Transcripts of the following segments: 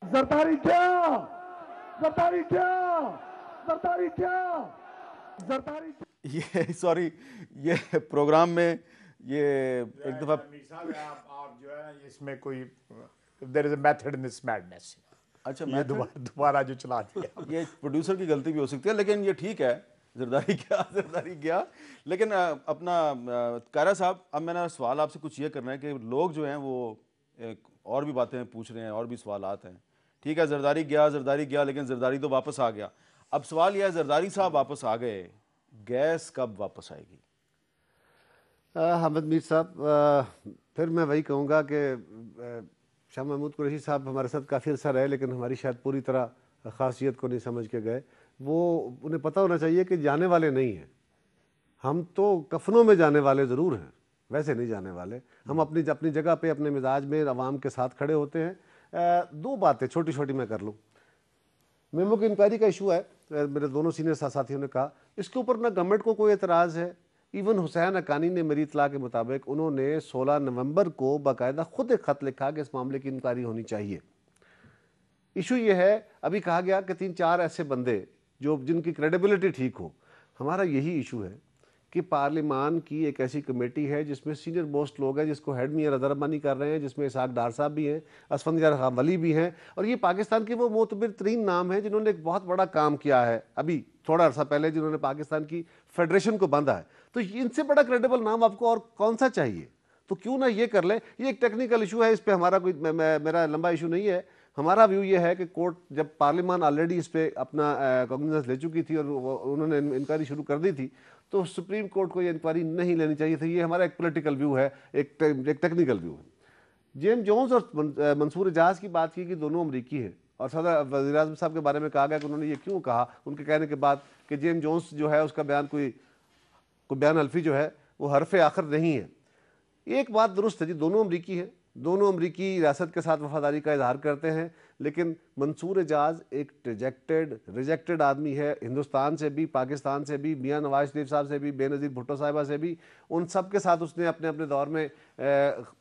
زرداری کیا زرداری کیا زرداری کیا زرداری کیا یہ سوری یہ پروگرام میں یہ ایک دفعہ آپ جو ہے اس میں کوئی there is a method in this madness. اچھا یہ دوبارہ جو چلا دیا یہ پروڈیوسر کی غلطی بھی ہو سکتی ہے، لیکن یہ ٹھیک ہے، زرداری کیا. لیکن اپنا قائرہ صاحب، اب میں نے سوال آپ سے کچھ یہ کرنا ہے کہ لوگ جو ہیں وہ اور بھی باتیں پوچھ رہے ہیں، اور بھی سوالات ہیں. ٹھیک ہے، زرداری گیا لیکن زرداری تو واپس آ گیا. اب سوال یہ ہے، زرداری صاحب واپس آ گئے، گیس کب واپس آئے گی؟ حامد میر صاحب، پھر میں وہی کہوں گا کہ شاہ محمود قریشی صاحب ہمارے ساتھ کافی عرصہ رہے، لیکن ہماری شاید پوری طرح خاصیت کو نہیں سمجھ کے گئے. انہیں پتہ ہونا چاہیے کہ جانے والے نہیں ہیں. ہم تو کفنوں میں جانے والے ضرور ہیں، ویسے نہیں جانے والے. ہم اپنی جگہ پہ اپنے مزاج میں عوام کے ساتھ کھڑے ہوتے ہیں. دو باتیں چھوٹی چھوٹی میں کر لوں. میمو کی انکوائری کا ایشو ہے، میرے دونوں سینئر ساتھیوں نے کہا اس کے اوپر نہ گورنمنٹ کو کوئی اعتراض ہے. ایون حسین حقانی نے میری اطلاع کے مطابق انہوں نے 16 نومبر کو باقاعدہ خود ایک خط لکھا کہ اس معاملے کی انکوائری ہونی چاہیے. ایشو یہ ہے، ابھی کہا گیا کہ 3-4 ایسے بندے جن کی کریڈیبلٹی ٹھیک ہو. ہمارا یہی ایشو ہے کہ پارلیمان کی ایک ایسی کمیٹی ہے جس میں سینئر موسٹ لوگ ہیں، جس کو ہیڈ میئر اظہر ربانی کر رہے ہیں، جس میں اسحاق ڈار صاحب بھی ہیں، اسفندیار خان ولی بھی ہیں، اور یہ پاکستان کے وہ معتبر ترین نام ہیں جنہوں نے ایک بہت بڑا کام کیا ہے ابھی تھوڑا عرصہ پہلے، جنہوں نے پاکستان کی فیڈریشن کو باندھا ہے. تو ان سے بڑا کریڈیبل نام آپ کو اور کون سا چاہیے؟ تو کیوں نہ یہ کر لیں. یہ ایک ٹیکنیکل ایشو ہے، اس پہ ہمارا کوئی میرا لمبا ایشو نہیں ہے. ہمارا ویو یہ ہے کہ کورٹ، جب پارلیمان آلریڈی اس پہ اپنا کاگنیزنس لے چکی تھی اور انہوں نے انکوائری شروع کر دی تھی، تو سپریم کورٹ کو یہ انکوائری نہیں لینی چاہیے تھی. یہ ہمارا ایک پولیٹیکل ویو ہے، ایک ٹیکنیکل ویو ہے. جیم جونز اور منصور اعجاز کی بات کی کہ دونوں امریکی ہیں، اور صدر وزیر اعظم صاحب کے بارے میں کہا گیا کہ انہوں نے یہ کیوں کہا، ان کے کہنے کے بعد کہ جیم جونز جو ہے اس کا بیان کوئی بیان حلفی جو ہے وہ حرف آخر نہیں ہے. ایک بات درست ہے جی، دونوں امریکی ہیں، دونوں امریکی ریاست کے ساتھ وفاداری کا اظہار کرتے ہیں، لیکن منصور اعجاز ایک ریجیکٹڈ آدمی ہے، ہندوستان سے بھی، پاکستان سے بھی، میاں نواز شریف صاحب سے بھی، بے نظیر بھٹو صاحبہ سے بھی. ان سب کے ساتھ اس نے اپنے دور میں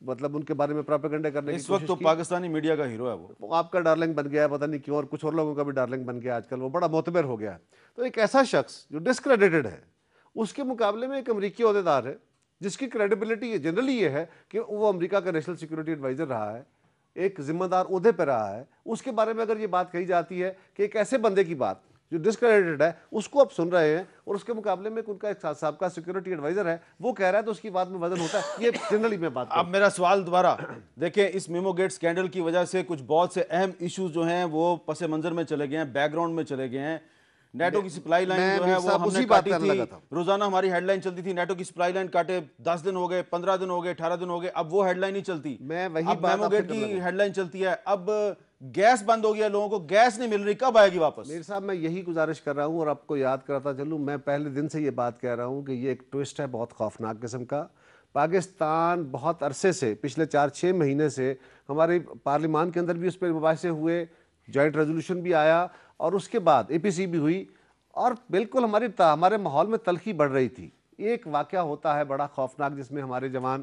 مطلب ان کے بارے میں پروپیگنڈا کرنے کی اس وقت کوشش تو کی. پاکستانی میڈیا کا ہیرو ہے وہ. آپ کا ڈارلنگ بن گیا ہے، پتہ نہیں کیوں، اور کچھ اور لوگوں کا بھی ڈارلنگ بن گیا آج کل، وہ بڑا معتبر ہو گیا ہے. تو ایک ایسا شخص جو ڈسکریڈیٹڈ ہے، اس کے مقابلے میں ایک امریکی عہدیدار ہے جس کی کریڈیبلٹی جنرلی یہ ہے کہ وہ امریکہ کا نیشنل سیکورٹی ایڈوائزر رہا ہے، ایک ذمہ دار عہدے پہ رہا ہے. اس کے بارے میں اگر یہ بات کہی جاتی ہے کہ ایک ایسے بندے کی بات جو ڈسکریڈیٹڈ ہے اس کو آپ سن رہے ہیں، اور اس کے مقابلے میں ان کا ایک سابقہ سیکورٹی ایڈوائزر ہے وہ کہہ رہا ہے، تو اس کی بات میں وزن ہوتا ہے. یہ جنرلی میں بات اب میرا سوال دوبارہ دیکھیں، اس میمو گیٹ سکینڈل کی وجہ سے کچھ بہت سے اہم ایشوز جو ہیں وہ پس منظر میں چلے گئے ہیں، بیک گراؤنڈ میں چلے گئے ہیں. نیٹو کی سپلائی لائن جو ہے وہ ہم نے کاٹی تھی، روزانہ ہماری ہیڈ لائن چلتی تھی نیٹو کی سپلائی لائن کاٹے 10 دن ہو گئے، 15 دن ہو گئے، 18 دن ہو گئے، اب وہ ہیڈ لائن نہیں چلتی. اب میمو گیٹ کی ہیڈ لائن چلتی ہے. اب گیس بند ہو گیا، لوگوں کو گیس نہیں مل رہی، کب آئے گی واپس؟ میر صاحب میں یہی گزارش کر رہا ہوں اور آپ کو یاد کراتا چلوں، میں پہلے دن سے یہ بات کہہ رہا ہوں کہ یہ ایک ٹوسٹ ہے بہت خوفناک قسم کا. پاکستان بہت عرصے سے، پچھلے 4-6 مہینے سے ہمارے پارلیمان کے اندر بھی اس پہ مباحثے ہوئے، جوائنٹ ریزولوشن بھی آیا، اور اس کے بعد APC بھی ہوئی، اور بالکل ہمارے ماحول میں تلخی بڑھ رہی تھی. ایک واقعہ ہوتا ہے بڑا خوفناک جس میں ہمارے جوان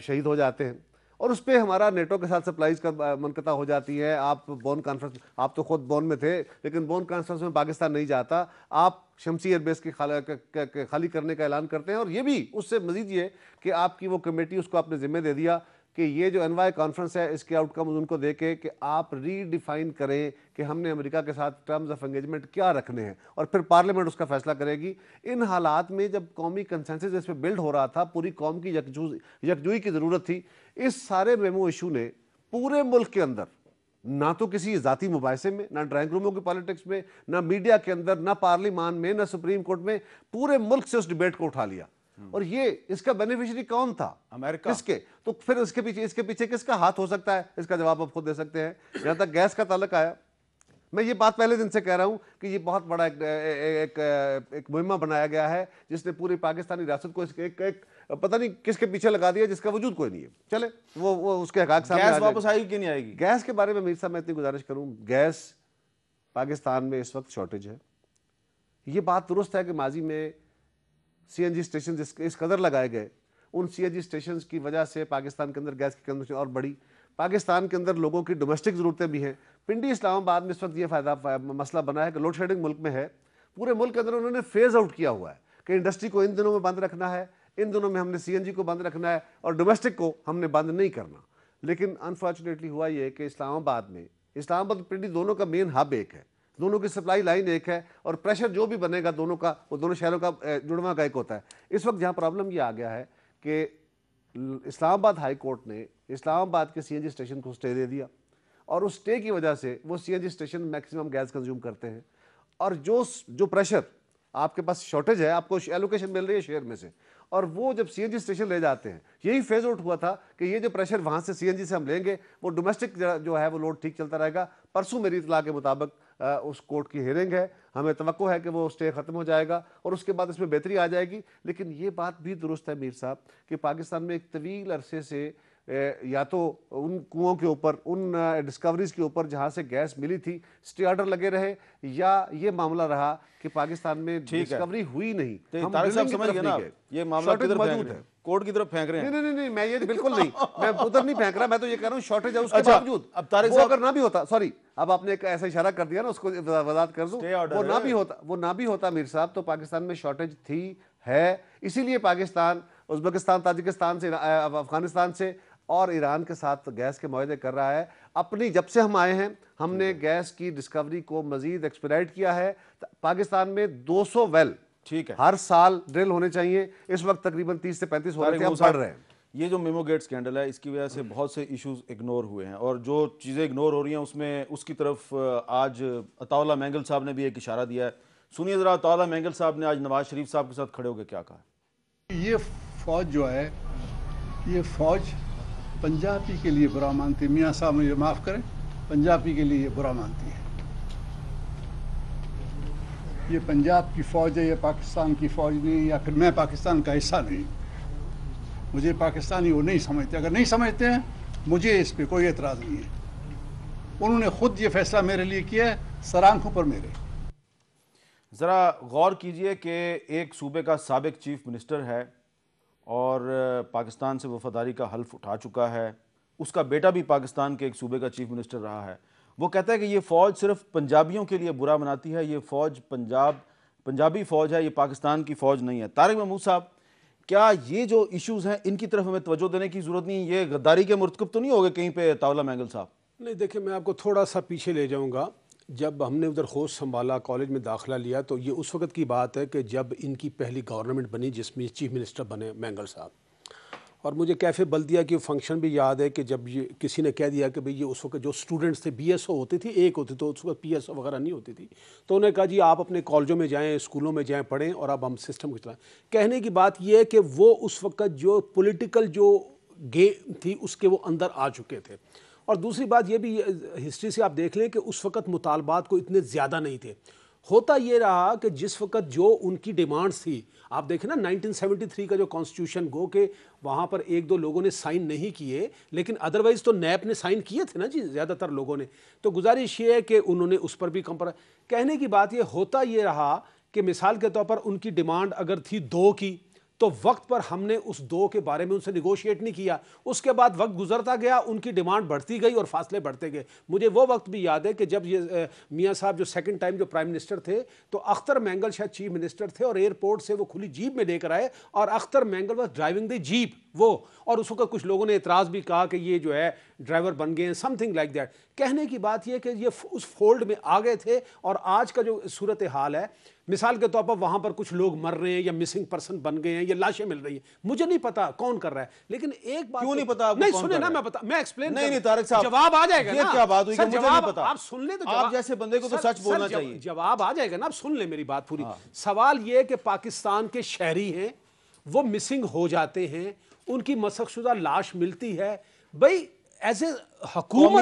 شہید ہو جاتے ہیں، اور اس پہ ہمارا نیٹو کے ساتھ سپلائیز کا منقطع ہو جاتی ہے. آپ بون کانفرنس، آپ تو خود بون میں تھے، لیکن بون کانفرنس میں پاکستان نہیں جاتا. آپ شمسی ایئر بیس کی خالی کرنے کا اعلان کرتے ہیں، اور یہ بھی اس سے مزید یہ کہ آپ کی وہ کمیٹی، اس کو آپ نے ذمہ دے دیا کہ یہ جو انوائے کانفرنس ہے اس کے آؤٹ کم ان کو دے کے کہ آپ ری ڈیفائن کریں کہ ہم نے امریکہ کے ساتھ ٹرمز آف انگیجمنٹ کیا رکھنے ہیں، اور پھر پارلیمنٹ اس کا فیصلہ کرے گی. ان حالات میں جب قومی کنسنسس اس پہ بلڈ ہو رہا تھا، پوری قوم کی یکجوئی کی ضرورت تھی، اس سارے میمو ایشو نے پورے ملک کے اندر نہ تو کسی ذاتی مباحثے میں، نہ ڈرائنگ روموں کی پالیٹکس میں، نہ میڈیا کے اندر، نہ پارلیمان میں، نہ سپریم کورٹ میں، پورے ملک سے اس ڈیبیٹ کو اٹھا لیا. اور یہ اس کا بینیفیشری کون تھا؟ امریکہ. کس کے؟ تو پھر اس کے پیچھے کس کا ہاتھ ہو سکتا ہے؟ اس کا جواب آپ خود دے سکتے ہیں. جہاں تک گیس کا تعلق آیا، میں یہ بات پہلے دن سے کہہ رہا ہوں کہ یہ بہت بڑا ایک مہمہ بنایا گیا ہے جس نے پوری پاکستانی ریاست کو ایک پتہ نہیں کس کے پیچھے لگا دیا جس کا وجود کوئی نہیں ہے. چلے وہ اس کے حقائق سامنے آ جائیں. گیس واپس آئے گی کہ نہیں آئے گی؟ گیس کے بارے میں میر صاحب میں اتنی گزارش کروں، گیس پاکستان میں اس وقت شارٹیج ہے. یہ بات درست ہے کہ ماضی میں CNG اسٹیشن اس قدر لگائے گئے، ان سی این جی اسٹیشنز کی وجہ سے پاکستان کے اندر گیس کی کنزمپشن اور بڑی. پاکستان کے اندر لوگوں کی ڈومیسٹک ضرورتیں بھی ہیں. پنڈی اسلام آباد میں اس وقت یہ مسئلہ بنا ہے کہ لوڈ شیڈنگ ملک میں ہے. پورے ملک کے اندر انہوں نے فیز آؤٹ کیا ہوا ہے کہ انڈسٹری کو ان دنوں میں بند رکھنا ہے, ان دنوں میں ہم نے سی این جی کو بند رکھنا ہے اور ڈومیسٹک کو ہم نے بند نہیں کرنا. لیکن انفارچونیٹلی ہوا یہ کہ اسلام آباد پنڈی دونوں کا مین ہب ایک ہے, دونوں کی سپلائی لائن ایک ہے, اور پریشر جو بھی بنے گا دونوں کا, وہ دونوں شہروں کا جڑواں کا ایک ہوتا ہے. اس وقت جہاں پرابلم یہ آ گیا ہے کہ اسلام آباد ہائی کورٹ نے اسلام آباد کے سی این جی اسٹیشن کو سٹے دے دیا, اور اس سٹے کی وجہ سے وہ C N G station maximum gas consume کرتے ہیں, اور جو پریشر آپ کے پاس شارٹیج ہے, آپ کو ایلوکیشن مل رہی ہے شہر میں سے, اور وہ جب سی این جی اسٹیشن لے جاتے ہیں, یہی فیز آؤٹ ہوا تھا کہ یہ جو پریشر وہاں سے سی این جی سے ہم لیں گے وہ ڈومیسٹک جو ہے وہ لوڈ ٹھیک چلتا رہے گا. پرسوں میری اطلاع کے مطابق اس کورٹ کی ہیئرنگ ہے, ہمیں توقع ہے کہ وہ اسٹے ختم ہو جائے گا اور اس کے بعد اس میں بہتری آ جائے گی. لیکن یہ بات بھی درست ہے میر صاحب کہ پاکستان میں ایک طویل عرصے سے یا تو ان کنوؤں کے اوپر, ان ڈسکوریز کے اوپر جہاں سے گیس ملی تھی اسٹے آرڈر لگے رہے, یا یہ معاملہ رہا کہ پاکستان میں ڈسکوری ہوئی نہیں. ہم طارق صاحب سمجھ گئے نا یہ معاملہ کدھر پھینک رہے ہیں, کورٹ کی طرف پھینک رہے ہیں. نہیں میں یہ بالکل نہیں, میں ادھر نہیں پھینک رہا, میں تو یہ کہہ رہا ہوں شارٹیج ہے اس کے باوجود. اب طارق صاحب اگر نہ بھی ہوتا, سوری اب آپ نے ایک ایسا اشارہ کر دیا نا, اس کو وضاحت کر دوں, وہ نہ بھی ہوتا میر صاحب تو پاکستان میں شارٹیج تھی, ہے. اسی لیے پاکستان ازبکستان, تاجکستان سے, افغانستان سے اور ایران کے ساتھ گیس کے معاہدے کر رہا ہے. اپنی جب سے ہم آئے ہیں ہم نے گیس کی ڈسکوری کو مزید ایکسپیڈائٹ کیا ہے. پاکستان میں 200 ویل ہر سال ڈرل ہونے چاہیے, اس وقت تقریباً 30 سے 35 ہو رہے تھے, اب بڑھ رہے ہیں. یہ جو میمو گیٹ سکینڈل ہے اس کی وجہ سے بہت سے ایشوز اگنور ہوئے ہیں, اور جو چیزیں اگنور ہو رہی ہیں اس میں اس کی طرف آج عطا اللہ مینگل صاحب نے بھی ایک اشارہ دیا ہے. سنیے ذرا عطا اللہ مینگل صاحب نے آج نواز شریف صاحب کے ساتھ کھڑے ہو کے کیا کہا. یہ فوج جو ہے, یہ فوج پنجابی کے لیے برا مانتی, میاں صاحب مجھے معاف کریں, پنجابی کے لیے یہ برا مانتی ہے. یہ پنجاب کی فوج ہے, یہ پاکستان کی فوج نہیں, یا پھر میں پاکستان کا حصہ نہیں. مجھے پاکستانی وہ نہیں سمجھتے, اگر نہیں سمجھتے ہیں مجھے اس پہ کوئی اعتراض نہیں ہے. انہوں نے خود یہ فیصلہ میرے لیے کیا ہے, سر آنکھوں پر میرے. ذرا غور کیجئے کہ ایک صوبے کا سابق چیف منسٹر ہے اور پاکستان سے وفاداری کا حلف اٹھا چکا ہے, اس کا بیٹا بھی پاکستان کے ایک صوبے کا چیف منسٹر رہا ہے. وہ کہتا ہے کہ یہ فوج صرف پنجابیوں کے لیے برا مناتی ہے, یہ فوج پنجابی فوج ہے, یہ پاکستان کی فوج نہیں ہے. طارق محمود صاحب, کیا یہ جو ایشوز ہیں ان کی طرف ہمیں توجہ دینے کی ضرورت نہیں, یہ غداری کے مرتکب تو نہیں ہوگے کہیں پہ عطا اللہ مینگل صاحب؟ نہیں دیکھیں, میں آپ کو تھوڑا سا پیچھے لے جاؤں گا. جب ہم نے ادھر خوست سنبھالا, کالج میں داخلہ لیا, تو یہ اس وقت کی بات ہے کہ جب ان کی پہلی گورنمنٹ بنی جس میں چیف منسٹر بنے مینگل صاحب. اور مجھے کیفے بلدیہ کی فنکشن بھی یاد ہے کہ جب یہ کسی نے کہہ دیا کہ بھئی یہ اس وقت جو اسٹوڈنٹس تھے بی ایس او ہوتی تھی, ایک ہوتی, تو اس وقت پی ایس او وغیرہ نہیں ہوتی تھی, تو انہوں نے کہا جی آپ اپنے کالجوں میں جائیں, اسکولوں میں جائیں, پڑھیں, اور اب ہم سسٹم کو چلائیں. کہنے کی بات یہ ہے کہ وہ اس وقت جو پولیٹیکل جو گیم تھی اس کے وہ اندر آ چکے تھے. اور دوسری بات یہ بھی ہسٹری سے آپ دیکھ لیں کہ اس وقت مطالبات کو اتنے زیادہ نہیں تھے. ہوتا یہ رہا کہ جس وقت جو ان کی ڈیمانڈز تھی, آپ دیکھیں نا 1973 کا جو کانسٹیٹیوشن, گو کہ وہاں پر ایک دو لوگوں نے سائن نہیں کیے, لیکن ادروائز تو نیب نے سائن کیے تھے نا جی, زیادہ تر لوگوں نے. تو گزارش یہ ہے کہ انہوں نے اس پر بھی کہنے کی بات یہ ہوتا یہ رہا کہ مثال کے طور پر ان کی ڈیمانڈ اگر تھی 2 کی, تو وقت پر ہم نے اس 2 کے بارے میں ان سے نیگوشیٹ نہیں کیا. اس کے بعد وقت گزرتا گیا, ان کی ڈیمانڈ بڑھتی گئی اور فاصلے بڑھتے گئے. مجھے وہ وقت بھی یاد ہے کہ جب یہ میاں صاحب جو سیکنڈ ٹائم جو پرائم منسٹر تھے, تو اختر مینگل شاید چیف منسٹر تھے, اور ایئرپورٹ سے وہ کھلی جیپ میں لے کر آئے, اور Akhtar Mengal was driving the jeep وہ. اور اس وقت کچھ لوگوں نے اعتراض بھی کہا کہ یہ جو ہے ڈرائیور بن گئے ہیں, سم تھنگ لائک دیٹ. کہنے کی بات یہ کہ یہ اس فولڈ میں آ گئے تھے. اور آج کا جو صورتحال ہے, مثال کے طور پر وہاں پر کچھ لوگ مر رہے ہیں یا مسنگ پرسن بن گئے ہیں یا لاشیں مل رہی ہیں, مجھے نہیں پتا کون کر رہا ہے, لیکن ایک بات کیوں نہیں پتا, نہیں سنیں نا, میں ایکسپلین نہیں طارق صاحب, جواب آ جائے گا. یہ کیا بات ہوئی کہ مجھے نہیں پتا, آپ سن لیں تو آپ جیسے بندے کو تو سچ بولنا چاہیے. جواب آ جائے گا نا, آپ سن لیں میری بات پوری. سوال یہ ہے کہ پاکستان کے شہری ہیں, وہ مسنگ ہو جاتے ہیں, ان کی مسخ شدہ لاش ملتی ہے. بھائی ایز اے حکومت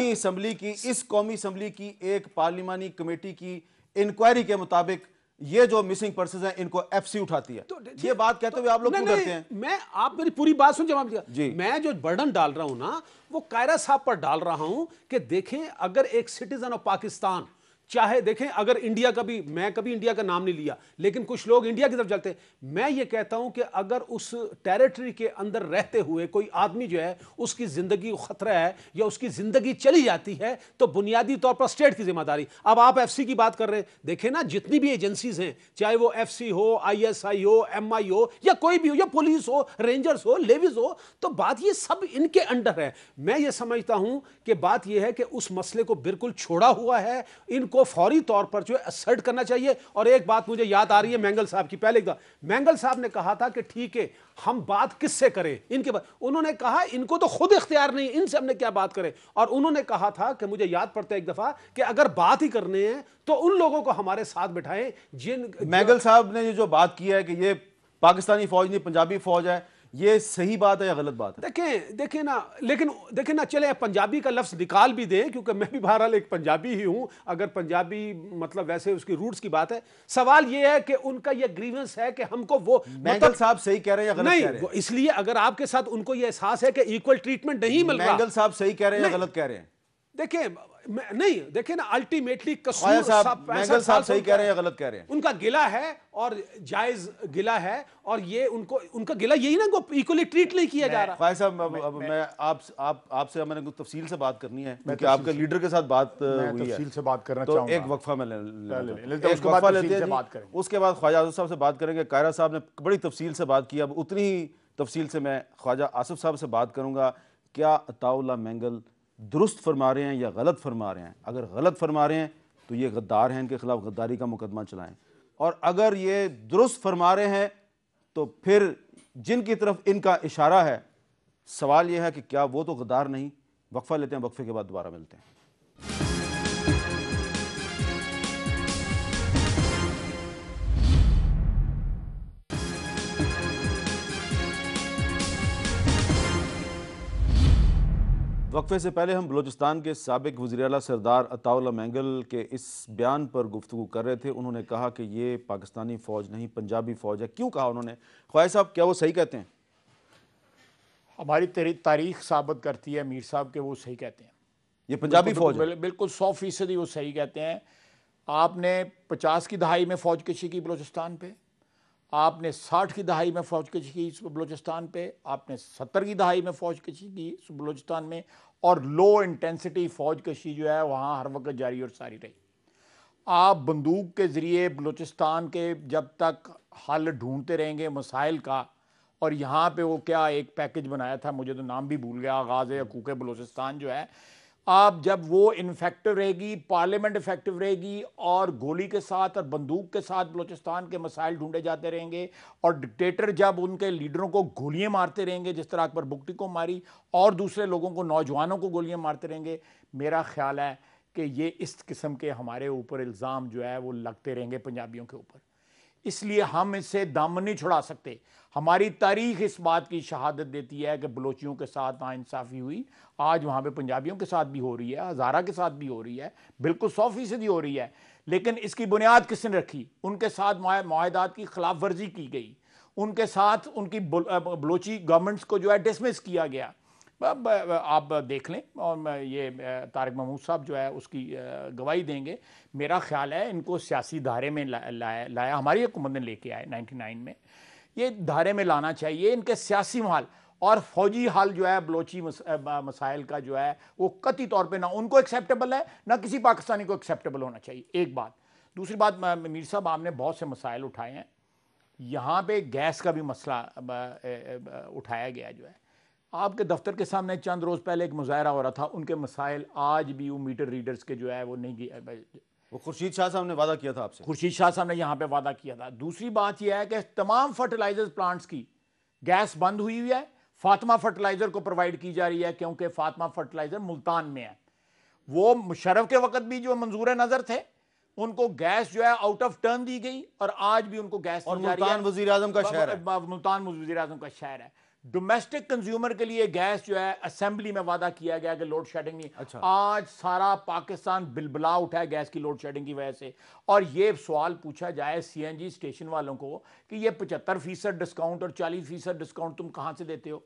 قومی اسمبلی کی ایک پارلیمانی کمیٹی کی انکوائری کے مطابق یہ جو مسنگ پرسنز ہیں ان کو ایف سی اٹھاتی ہے. یہ بات کہتے ہوئے آپ لوگ کیوں ڈرتے ہیں؟ آپ میری پوری بات سن, جواب دیا. میں جو برڈن ڈال رہا ہوں نا, وہ قائرہ صاحب پر ڈال رہا ہوں کہ دیکھیں اگر ایک سٹیزن آف پاکستان چاہے دیکھیں اگر انڈیا کا بھی, میں کبھی انڈیا کا نام نہیں لیا, لیکن کچھ لوگ انڈیا کی طرف چلتے ہیں. میں یہ کہتا ہوں کہ اگر اس ٹیریٹری کے اندر رہتے ہوئے کوئی آدمی جو ہے اس کی زندگی خطرہ ہے یا اس کی زندگی چلی جاتی ہے تو بنیادی طور پر اسٹیٹ کی ذمہ داری. اب آپ ایف سی کی بات کر رہے ہیں, دیکھیں نا جتنی بھی ایجنسیز ہیں, چاہے وہ ایف سی ہو, آئی ایس آئی ہو, ایم آئی ہو, یا کوئی بھی ہو, یا پولیس ہو, رینجرز ہو, لیویز ہو, تو بات یہ سب ان کے انڈر ہے. میں یہ سمجھتا ہوں کہ بات یہ ہے کہ اس مسئلے کو بالکل چھوڑا ہوا ہے, ان کو فوری طور پر جو ہے اسرٹ کرنا چاہیے. اور ایک بات مجھے یاد آ رہی ہے مینگل صاحب کی, پہلے مینگل صاحب نے کہا تھا کہ ٹھیک ہے ہم بات کس سے کریں, ان کے انہوں نے کہا ان کو تو خود اختیار نہیں, ان سے ہم نے کیا بات کریں. اور انہوں نے کہا تھا کہ مجھے یاد پڑتا ہے ایک دفعہ کہ اگر بات ہی کرنے ہیں تو ان لوگوں کو ہمارے ساتھ بٹھائیں جن. مینگل صاحب نے یہ جو بات کی ہے کہ یہ پاکستانی فوج نہیں پنجابی فوج ہے, یہ صحیح بات ہے یا غلط بات ہے؟ دیکھیں نا, لیکن دیکھیں نا, چلے پنجابی کا لفظ نکال بھی دیں کیونکہ میں بھی بہرحال ایک پنجابی ہی ہوں, اگر پنجابی مطلب ویسے اس کی روٹس کی بات ہے. سوال یہ ہے کہ ان کا یہ گریونس ہے کہ ہم کو وہ مینگل صاحب صحیح کہہ رہے ہیں یا غلط کہہ رہے ہیں؟ نہیں, اس لیے اگر آپ کے ساتھ ان کو یہ احساس ہے کہ ایکول ٹریٹمنٹ نہیں مل رہا. مینگل صاحب صحیح کہہ رہے ہیں یا غلط کہہ رہے ہیں؟ دیکھیں نہیں, دیکھیں نا الٹیمیٹلی مینگل صاحب صحیح کہہ رہے ہیں یا غلط کہہ رہے ہیں؟ ان کا گلہ ہے اور جائز گلہ ہے, اور یہ ان کا گلہ یہی نا کو ایکولی ٹریٹ نہیں کیا جا رہا. خواجہ صاحب میں آپ سے میں نے کچھ تفصیل سے بات کرنی ہے کیونکہ آپ کے لیڈر کے ساتھ بات ہوئی ہے, تفصیل سے بات کرنا تو چاہوں گا. ایک وقفہ میں اس کے بعد لیتے ہیں, بات کریں. اس کے بعد خواجہ آصف صاحب سے بات کریں گے. قاہرہ صاحب نے بڑی تفصیل سے بات کی, اب اتنی ہی تفصیل سے میں خواجہ آصف صاحب سے بات کروں گا. کیا عطاء اللہ مینگل درست فرما رہے ہیں یا غلط فرما رہے ہیں؟ اگر غلط فرما رہے ہیں تو یہ غدار ہیں, ان کے خلاف غداری کا مقدمہ چلائیں, اور اگر یہ درست فرما رہے ہیں تو پھر جن کی طرف ان کا اشارہ ہے, سوال یہ ہے کہ کیا وہ تو غدار نہیں؟ وقفہ لیتے ہیں, وقفے کے بعد دوبارہ ملتے ہیں. وقفے سے پہلے ہم بلوچستان کے سابق وزیر اعلیٰ سردار عطاء اللہ مینگل کے اس بیان پر گفتگو کر رہے تھے. انہوں نے کہا کہ یہ پاکستانی فوج نہیں پنجابی فوج ہے. کیوں کہا انہوں نے؟ خواجہ صاحب کیا وہ صحیح کہتے ہیں؟ ہماری تاریخ ثابت کرتی ہے میر صاحب کہ وہ صحیح کہتے ہیں. یہ پنجابی فوج ہے؟ بالکل 100% وہ صحیح کہتے ہیں. آپ نے 50 کی دہائی میں فوج کشی کی بلوچستان پہ, آپ نے 60 کی دہائی میں فوج کشی کی بلوچستان پہ, آپ نے 70 کی دہائی میں فوج کشی کی بلوچستان میں, اور لو انٹینسٹی فوج کشی جو ہے وہاں ہر وقت جاری اور ساری رہی. آپ بندوق کے ذریعے بلوچستان کے جب تک حل ڈھونڈتے رہیں گے مسائل کا, اور یہاں پہ وہ کیا ایک پیکج بنایا تھا, مجھے تو نام بھی بھول گیا, آغاز حقوق بلوچستان جو ہے, آپ جب وہ انفیکٹو رہے گی, پارلیمنٹ افیکٹو رہے گی, اور گولی کے ساتھ اور بندوق کے ساتھ بلوچستان کے مسائل ڈھونڈے جاتے رہیں گے, اور ڈکٹیٹر جب ان کے لیڈروں کو گولیاں مارتے رہیں گے جس طرح اکبر بگٹی کو ماری, اور دوسرے لوگوں کو, نوجوانوں کو گولیاں مارتے رہیں گے, میرا خیال ہے کہ یہ اس قسم کے ہمارے اوپر الزام جو ہے وہ لگتے رہیں گے پنجابیوں کے اوپر. اس لیے ہم اس سے دم نہیں چھڑا سکتے. ہماری تاریخ اس بات کی شہادت دیتی ہے کہ بلوچیوں کے ساتھ ناانصافی ہوئی, آج وہاں پہ پنجابیوں کے ساتھ بھی ہو رہی ہے, ہزارہ کے ساتھ بھی ہو رہی ہے, بالکل 100% ہو رہی ہے. لیکن اس کی بنیاد کس نے رکھی؟ ان کے ساتھ معاہدات کی خلاف ورزی کی گئی, ان کے ساتھ ان کی بلوچی گورنمنٹس کو جو ہے ڈسمس کیا گیا. آپ دیکھ لیں, اور یہ طارق محمود صاحب جو ہے اس کی گواہی دیں گے. میرا خیال ہے ان کو سیاسی دھارے میں لایا, ہماری حکومت نے لے کے آئے 99 میں, یہ دھارے میں لانا چاہیے. ان کے سیاسی محل اور فوجی حل جو ہے بلوچی مسائل کا جو ہے وہ قطعی طور پہ نہ ان کو ایکسیپٹیبل ہے, نہ کسی پاکستانی کو ایکسیپٹیبل ہونا چاہیے. ایک بات. دوسری بات, میر صاحب آپ نے بہت سے مسائل اٹھائے ہیں. یہاں پہ گیس کا بھی مسئلہ اٹھایا گیا جو ہے. آپ کے دفتر کے سامنے چند روز پہلے ایک مظاہرہ ہو رہا تھا, ان کے مسائل آج بھی وہ میٹر ریڈرز کے جو ہے وہ نہیں گئے. وہ خورشید شاہ صاحب نے وعدہ کیا تھا آپ سے, خورشید شاہ صاحب نے یہاں پہ وعدہ کیا تھا. دوسری بات یہ ہے کہ تمام فرٹیلائزر پلانٹس کی گیس بند ہوئی ہوئی ہے. فاطمہ فرٹیلائزر کو پرووائڈ کی جا رہی ہے کیونکہ فاطمہ فرٹیلائزر ملتان میں ہے. وہ مشرف کے وقت بھی جو منظور نظر تھے ان کو گیس جو ہے آؤٹ آف ٹرن دی گئی, اور آج بھی ان کو گیس اور ملتان وزیر اعظم کا شہر ہے. ملتان وزیر اعظم کا شہر ہے. ڈومیسٹک کنزیومر کے لیے گیس جو ہے اسمبلی میں وعدہ کیا گیا کہ لوڈ شیڈنگ نہیں. آج سارا پاکستان بلبلا اٹھا ہے گیس کی لوڈ شیڈنگ کی وجہ سے. اور یہ سوال پوچھا جائے سی این جی اسٹیشن والوں کو کہ یہ 75% ڈسکاؤنٹ اور 40% ڈسکاؤنٹ تم کہاں سے دیتے ہو,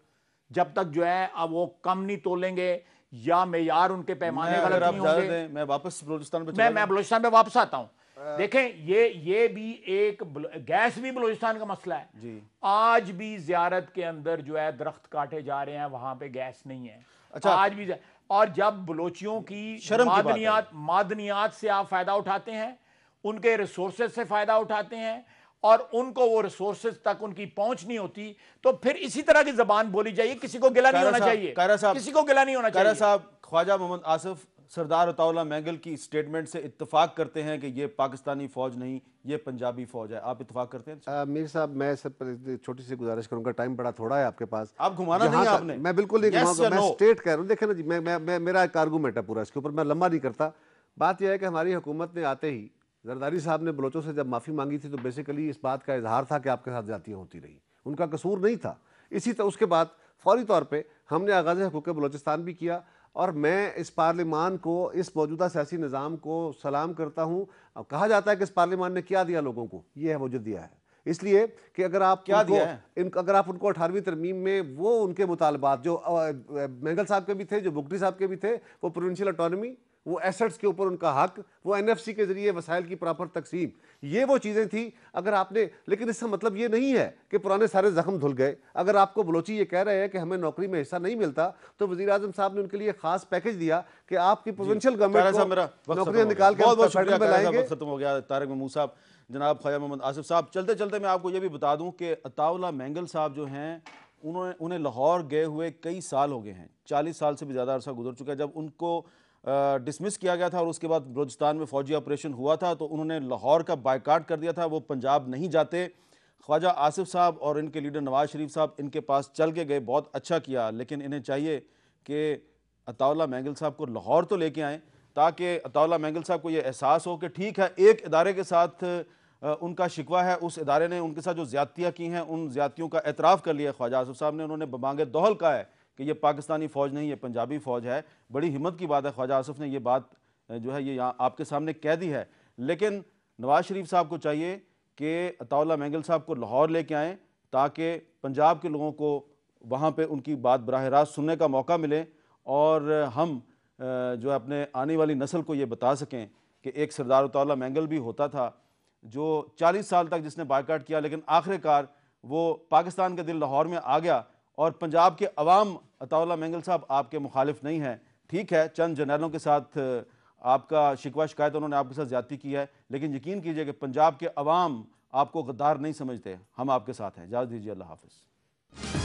جب تک جو ہے اب وہ کم نہیں تولیں گے یا معیار ان کے پیمانے غلط نہیں ہوں گے. میں واپس بلوچستان پہ میں بلوچستان پہ واپس آتا ہوں. دیکھیں یہ بھی ایک گیس بھی بلوچستان کا مسئلہ ہے جی. آج بھی زیارت کے اندر جو ہے درخت کاٹے جا رہے ہیں, وہاں پہ گیس نہیں ہے. اچھا, آج بھی اور جب بلوچیوں کی معدنیات سے آپ فائدہ اٹھاتے ہیں, ان کے ریسورسز سے فائدہ اٹھاتے ہیں, اور ان کو وہ ریسورسز تک ان کی پہنچ نہیں ہوتی, تو پھر اسی طرح کی زبان بولی جائیے. کسی کو گلہ نہیں ہونا چاہیے, کسی کو گلہ نہیں ہونا چاہیے. صاحب, خواجہ محمد آصف سردار عطا اللہ مینگل کی سٹیٹمنٹ سے اتفاق کرتے ہیں کہ یہ پاکستانی فوج نہیں, یہ پنجابی فوج ہے. آپ اتفاق کرتے ہیں؟ میر صاحب, میں سب پر چھوٹی سی گزارش کروں گا, ٹائم بڑا تھوڑا ہے آپ کے پاس. آپ گھمانا نہیں ہے آپ نے. میں بالکل نہیں گھماؤں گا, میں سٹیٹ کہہ رہا ہوں. دیکھیں نا جی, میرا ایک آرگومنٹ ہے پورا اس کے اوپر, میں لمبا نہیں کرتا. بات یہ ہے کہ ہماری حکومت نے آتے ہی, زرداری صاحب نے بلوچوں سے جب معافی مانگی تھی تو بیسیکلی اس بات کا اظہار تھا کہ آپ کے ساتھ زیادتیاں ہوتی رہی, ان کا قصور نہیں تھا. اسی طرح اس کے بعد فوری طور پہ ہم نے آغاز حقوق بلوچستان بھی کیا, اور میں اس پارلیمان کو, اس موجودہ سیاسی نظام کو سلام کرتا ہوں. اب کہا جاتا ہے کہ اس پارلیمان نے کیا دیا لوگوں کو, یہ ہے وہ جو دیا ہے. اس لیے کہ اگر آپ اگر آپ ان کو 18ویں ترمیم میں وہ ان کے مطالبات جو مینگل صاحب کے بھی تھے, جو بگٹی صاحب کے بھی تھے, وہ پروونشل اٹانومی, وہ ایسٹس کے اوپر ان کا حق, وہ این ایف سی کے ذریعے وسائل کی پراپر تقسیم, یہ وہ چیزیں تھیں. اگر آپ نے, لیکن اس کا مطلب یہ نہیں ہے کہ پرانے سارے زخم دھل گئے. اگر آپ کو بلوچی یہ کہہ رہے ہیں کہ ہمیں نوکری میں حصہ نہیں ملتا, تو وزیر اعظم صاحب نے ان کے لیے خاص پیکج دیا کہ آپ کی پروونشل گورنمنٹ کو نوکریاں نکال کے فیڈرل میں لائیں گے. ختم ہو گیا. طارق محمود صاحب, جناب خواجہ محمد آصف صاحب, چلتے چلتے میں آپ کو یہ بھی بتا دوں کہ عطا اللہ مینگل صاحب جو ہیں, انہیں لاہور گئے ہوئے کئی سال ہو گئے ہیں, 40 سال سے بھی زیادہ عرصہ گزر چکا ہے. جب ان کو ڈسمس کیا گیا تھا اور اس کے بعد بلوچستان میں فوجی آپریشن ہوا تھا, تو انہوں نے لاہور کا بائیکاٹ کر دیا تھا, وہ پنجاب نہیں جاتے. خواجہ آصف صاحب اور ان کے لیڈر نواز شریف صاحب ان کے پاس چل کے گئے, بہت اچھا کیا, لیکن انہیں چاہیے کہ عطا اللہ مینگل صاحب کو لاہور تو لے کے آئیں, تاکہ عطا اللہ مینگل صاحب کو یہ احساس ہو کہ ٹھیک ہے, ایک ادارے کے ساتھ ان کا شکوہ ہے, اس ادارے نے ان کے ساتھ جو زیادتیاں کی ہیں ان زیادتیوں کا اعتراف کر لیا. خواجہ آصف صاحب نے, انہوں نے بمانگ دوحل کہا ہے کہ یہ پاکستانی فوج نہیں, یہ پنجابی فوج ہے. بڑی ہمت کی بات ہے, خواجہ آصف نے یہ بات جو ہے یہ یہاں آپ کے سامنے کہہ دی ہے. لیکن نواز شریف صاحب کو چاہیے کہ عطا اللہ مینگل صاحب کو لاہور لے کے آئیں, تاکہ پنجاب کے لوگوں کو وہاں پہ ان کی بات براہ راست سننے کا موقع ملے, اور ہم جو ہے اپنے آنے والی نسل کو یہ بتا سکیں کہ ایک سردار عطا اللہ مینگل بھی ہوتا تھا جو 40 سال تک جس نے بائیکاٹ کیا, لیکن آخر کار وہ پاکستان کے دل لاہور میں آ گیا, اور پنجاب کے عوام عطا اللہ مینگل صاحب آپ کے مخالف نہیں ہیں. ٹھیک ہے, چند جرنیلوں کے ساتھ آپ کا شکوہ شکایت انہوں نے آپ کے ساتھ زیادتی کی ہے, لیکن یقین کیجئے کہ پنجاب کے عوام آپ کو غدار نہیں سمجھتے. ہم آپ کے ساتھ ہیں. اجازت دیجیے, اللہ حافظ.